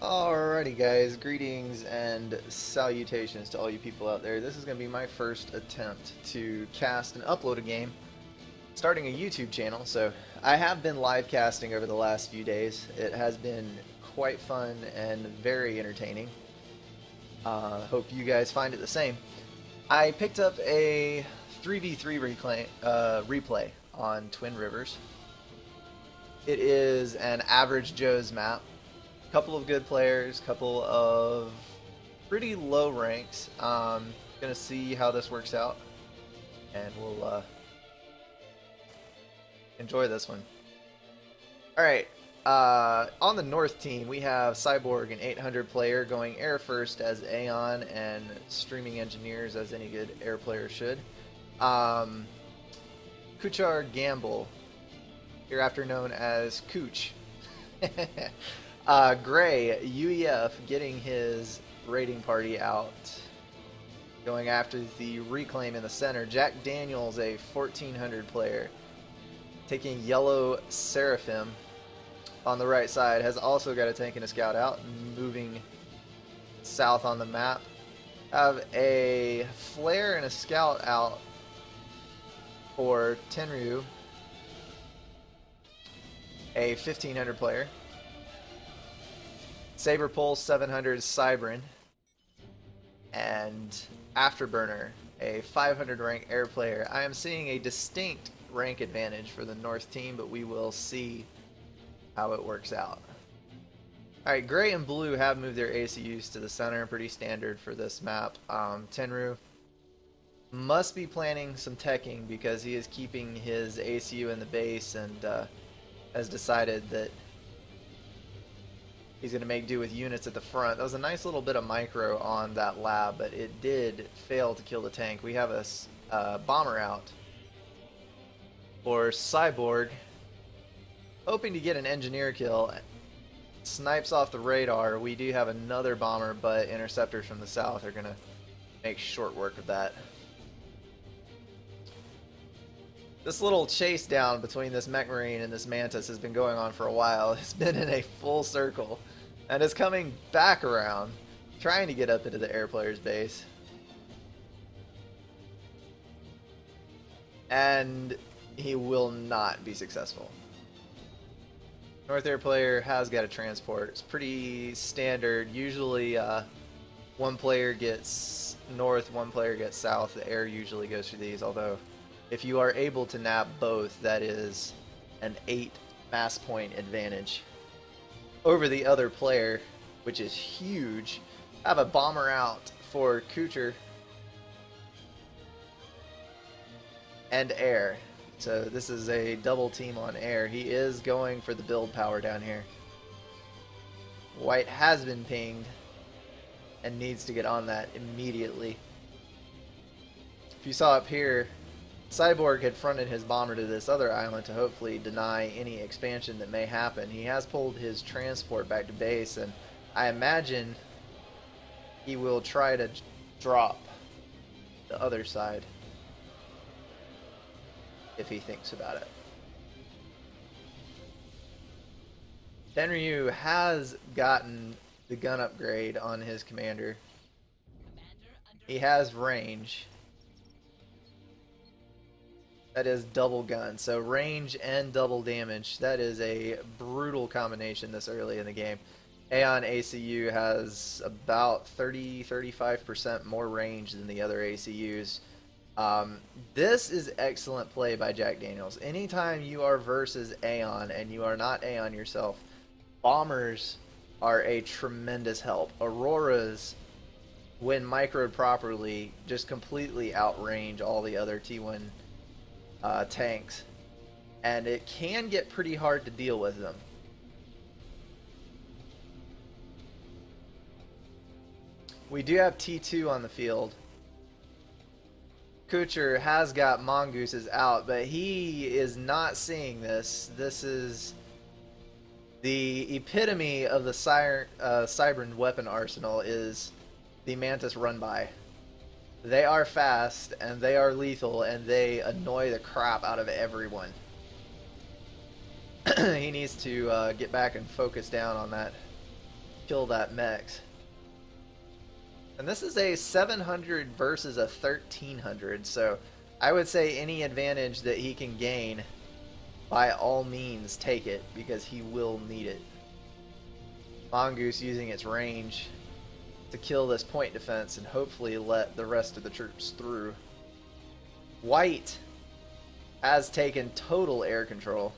Alrighty guys, greetings and salutations to all you people out there. This is going to be my first attempt to cast and upload a game, starting a YouTube channel. So I have been live casting over the last few days. It has been quite fun and very entertaining. Hope you guys find it the same. I picked up a 3v3 replay on Twin Rivers. It is an average Joe's map. Couple of good players, couple of pretty low ranks. Gonna see how this works out, and we'll enjoy this one. All right, on the North team, we have Cyborg, an 800 player, going air first as Aeon, and streaming engineers as any good air player should. Kuchar Gamble, hereafter known as Cooch. Gray, UEF, getting his raiding party out, going after the reclaim in the center. Jack Daniels, a 1400 player, taking yellow Seraphim on the right side, has also got a tank and a scout out, moving south on the map. Have a flare and a scout out for Tenryu, a 1500 player. Saber Pulse 700 Cybran, and Afterburner, a 500 rank air player. I am seeing a distinct rank advantage for the North team, but we will see how it works out. Alright, Gray and Blue have moved their ACUs to the center, pretty standard for this map. Tenryu must be planning some teching because he is keeping his ACU in the base and has decided that he's going to make do with units at the front. That was a nice little bit of micro on that lab, but it did fail to kill the tank. We have a bomber out for Cyborg, hoping to get an engineer kill. Snipes off the radar. We do have another bomber, but interceptors from the south are going to make short work of that. This little chase down between this Mech Marine and this Mantis has been going on for a while. It's been in a full circle, and is coming back around, trying to get up into the air player's base. And he will not be successful. North air player has got a transport. It's pretty standard. Usually one player gets north, one player gets south. The air usually goes through these, although if you are able to nab both, that is an 8 mass point advantage over the other player, which is huge. I have a bomber out for Kucher and air. So this is a double team on air. He is going for the build power down here. White has been pinged and needs to get on that immediately. If you saw up here, Cyborg had fronted his bomber to this other island to hopefully deny any expansion that may happen. He has pulled his transport back to base, and I imagine he will try to drop the other side if he thinks about it. Tenryu has gotten the gun upgrade on his commander. He has range. That is double gun, so range and double damage. That is a brutal combination this early in the game. Aeon ACU has about 30-35% more range than the other ACUs. This is excellent play by Jack Daniels. Anytime you are versus Aeon and you are not Aeon yourself, bombers are a tremendous help. Auroras, when microed properly, just completely outrange all the other T1 tanks, and it can get pretty hard to deal with them. We do have T2 on the field. Kucher has got mongooses out, but he is not seeing this. This is the epitome of the Cybran weapon arsenal, is the Mantis run by. They are fast, and they are lethal, and they annoy the crap out of everyone. He needs to get back and focus down on that kill that mech. And this is a 700 versus a 1300, so I would say any advantage that he can gain, by all means take it, because he will need it. Mongoose using its range to kill this point defense and hopefully let the rest of the troops through. White has taken total air control,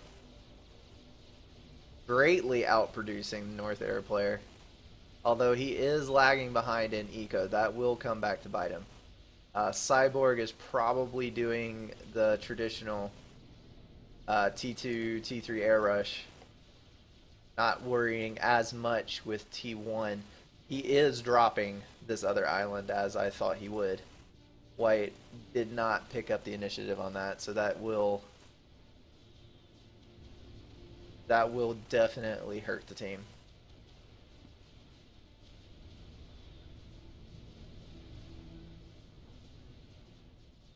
greatly outproducing the North Air player. Although he is lagging behind in eco, that will come back to bite him. Cyborg is probably doing the traditional T2, T3 air rush, not worrying as much with T1. He is dropping this other island as I thought he would. White did not pick up the initiative on that, so that will definitely hurt the team.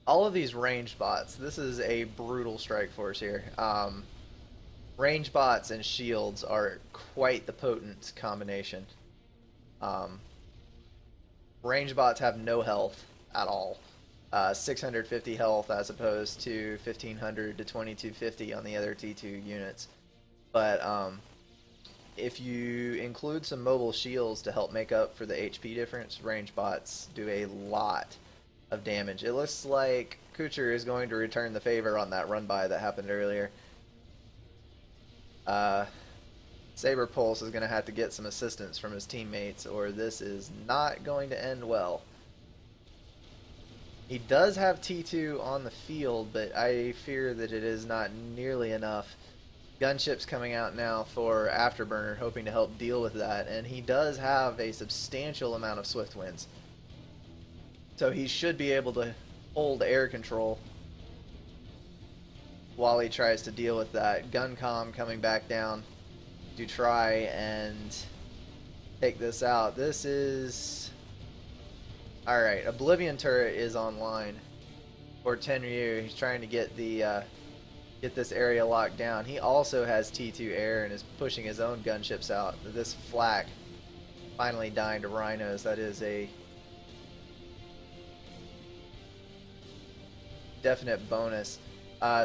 All of these ranged bots, this is a brutal strike force here. Range bots and shields are quite the potent combination. Range bots have no health at all. 650 health as opposed to 1500 to 2250 on the other T2 units. But if you include some mobile shields to help make up for the HP difference, range bots do a lot of damage. It looks like Kucher is going to return the favor on that run by that happened earlier. Saber Pulse is going to have to get some assistance from his teammates, or this is not going to end well. He does have T2 on the field, but I fear that it is not nearly enough. Gunship's coming out now for Afterburner, hoping to help deal with that, and he does have a substantial amount of Swift Winds. So he should be able to hold air control while he tries to deal with that. Guncom coming back down to try and take this out. This is... Alright, Oblivion Turret is online for Tenryu. He's trying to get the get this area locked down. He also has T2 air and is pushing his own gunships out. This flak finally dying to rhinos. That is a definite bonus.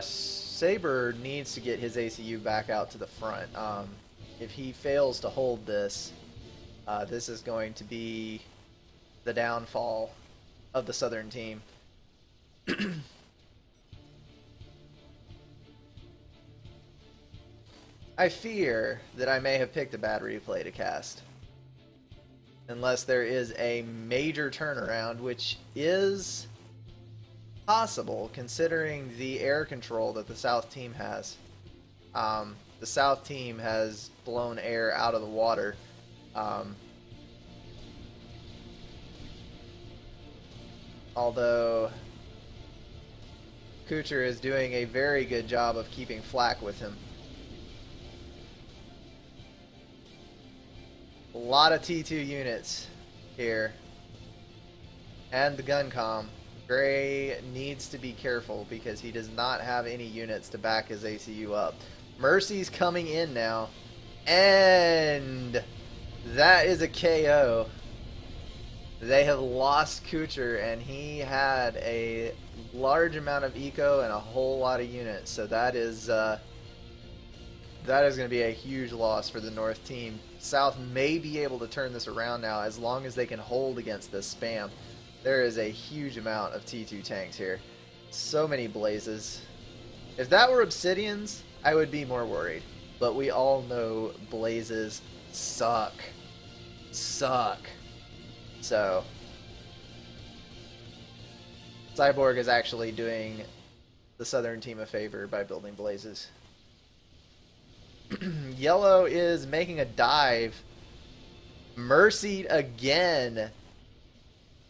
Saber needs to get his ACU back out to the front. If he fails to hold this, this is going to be the downfall of the Southern team. I fear that I may have picked a bad replay to cast, unless there is a major turnaround, which is possible considering the air control that the South team has. The South team has blown air out of the water. Although Kucher is doing a very good job of keeping flak with him. A lot of T2 units here. And the Guncom. Gray needs to be careful because he does not have any units to back his ACU up. Mercy's coming in now. And that is a KO. They have lost Kucher, and he had a large amount of eco and a whole lot of units. So that is going to be a huge loss for the North team. South may be able to turn this around now as long as they can hold against this spam. There is a huge amount of T2 tanks here. So many blazes. If that were Obsidians, I would be more worried. But we all know blazes suck. Suck. So, Cyborg is actually doing the Southern team a favor by building blazes. Yellow is making a dive. Mercied again.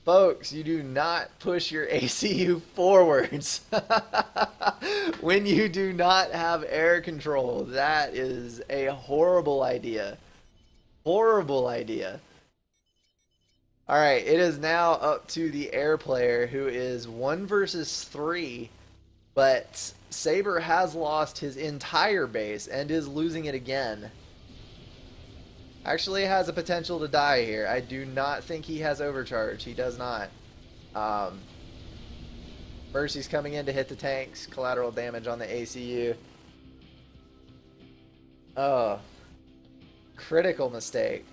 Folks, you do not push your ACU forwards when you do not have air control. That is a horrible idea. Horrible idea. Alright, it is now up to the air player, who is 1 versus 3, but Saber has lost his entire base and is losing it again. Actually has a potential to die here. I do not think he has overcharge. He does not. Um, Mercy's coming in to hit the tanks. Collateral damage on the ACU. Oh, critical mistake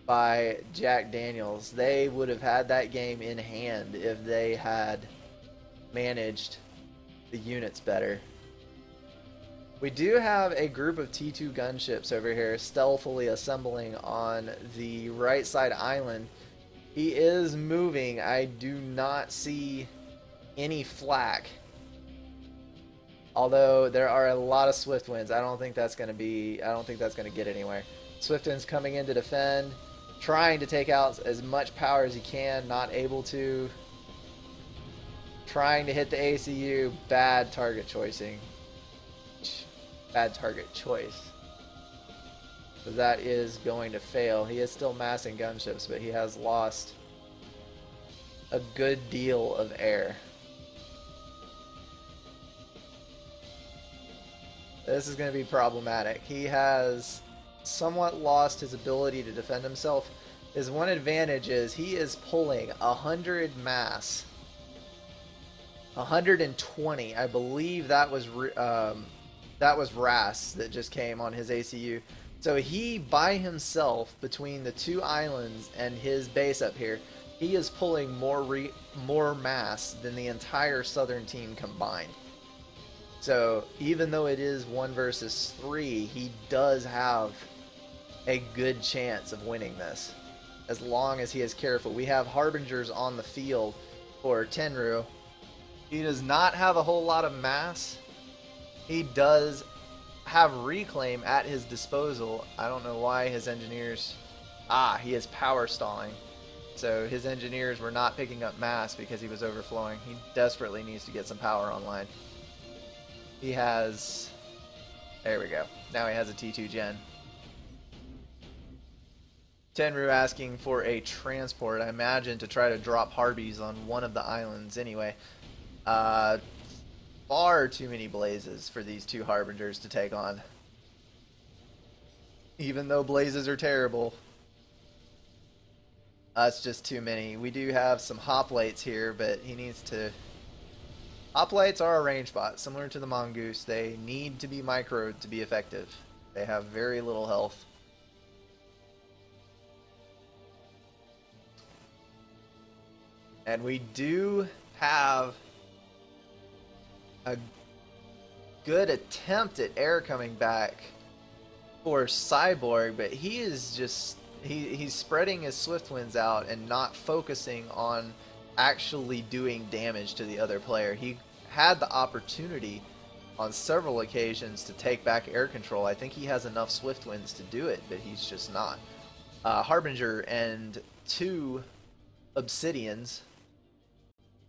by Jack Daniels. They would have had that game in hand if they had managed the units better. We do have a group of T2 gunships over here stealthily assembling on the right side island. He is moving. I do not see any flak. Although there are a lot of Swiftwinds. I don't think that's going to get anywhere. Swiftwind's coming in to defend, trying to take out as much power as he can, not able to. Trying to hit the ACU, bad target choicing. Bad target choice. So that is going to fail. He is still massing gunships, but he has lost a good deal of air. This is going to be problematic. He has somewhat lost his ability to defend himself. His one advantage is he is pulling 100 mass. 120. I believe that was RAS that just came on his ACU. So he, by himself, between the two islands and his base up here, he is pulling more mass than the entire southern team combined. So even though it is 1 versus 3, he does have a good chance of winning this, as long as he is careful. We have Harbingers on the field for Tenru. He does not have a whole lot of mass. He does have reclaim at his disposal. I don't know why his engineers... he is power stalling. So his engineers were not picking up mass because he was overflowing. He desperately needs to get some power online. He has... There we go. Now he has a T2 gen. Tenru asking for a transport, I imagine, to try to drop Harbies on one of the islands anyway. Far too many blazes for these two Harbingers to take on. Even though blazes are terrible, that's just too many. We do have some hoplites here, but he needs to... Hoplites are a range bot, similar to the Mongoose. They need to be microed to be effective. They have very little health. And we do have a good attempt at air coming back for Cyborg, but he is just... He's spreading his Swiftwinds out and not focusing on actually doing damage to the other player. He had the opportunity on several occasions to take back air control. I think he has enough Swiftwinds to do it, but he's just not. Harbinger and 2 Obsidians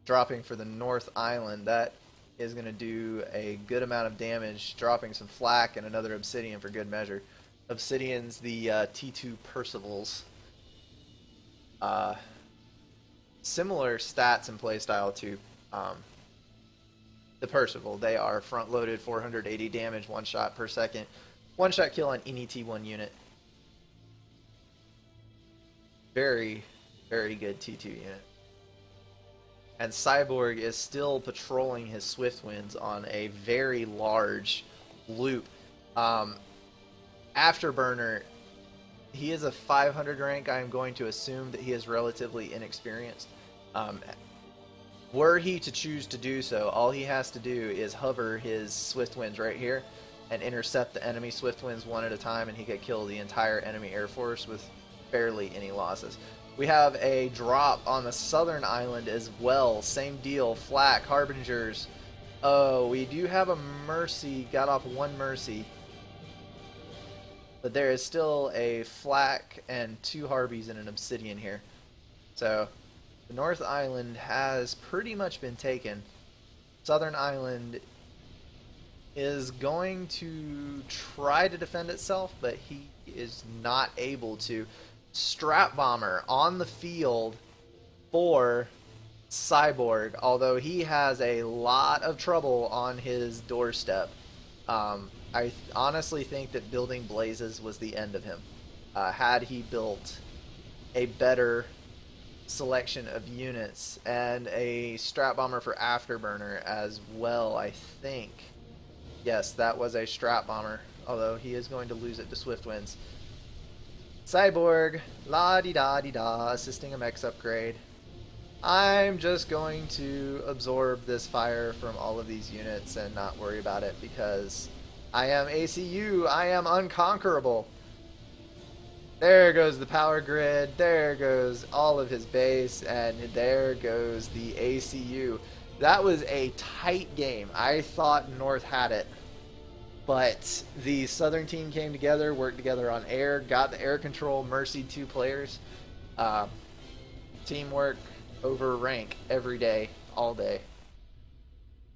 dropping for the North Island. That is going to do a good amount of damage, dropping some flak and another Obsidian for good measure. Obsidian's the T2 Percivals. Similar stats and playstyle to the Percival. They are front-loaded, 480 damage, 1 shot per second. 1-shot kill on any T1 unit. Very, very good T2 unit. And Cyborg is still patrolling his Swiftwinds on a very large loop. Afterburner, he is a 500 rank. I am going to assume that he is relatively inexperienced. Were he to choose to do so, all he has to do is hover his Swiftwinds right here and intercept the enemy Swiftwinds one at a time, and he could kill the entire enemy Air Force with barely any losses. We have a drop on the southern island as well. Same deal. Flak, Harbingers. Oh, we do have a Mercy. Got off 1 Mercy. But there is still a Flak and 2 Harbies and an Obsidian here. So, the North Island has pretty much been taken. Southern Island is going to try to defend itself, but he is not able to. Strap Bomber on the field for Cyborg, although he has a lot of trouble on his doorstep. I honestly think that building blazes was the end of him. had he built a better selection of units and a strat bomber for Afterburner as well, I think. Yes, that was a strat bomber, although he is going to lose it to Swift Winds. Cyborg, la-di-da-di-da, assisting a mechs upgrade. I'm just going to absorb this fire from all of these units and not worry about it because I am ACU, I am unconquerable. There goes the power grid, there goes all of his base, and there goes the ACU. That was a tight game. I thought North had it, but the Southern team came together, worked together on air, got the air control, mercied 2 players. Teamwork over rank every day, all day.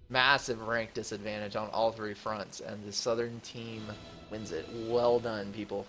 Massive rank disadvantage on all 3 fronts, and the Southern team wins it. Well done, people.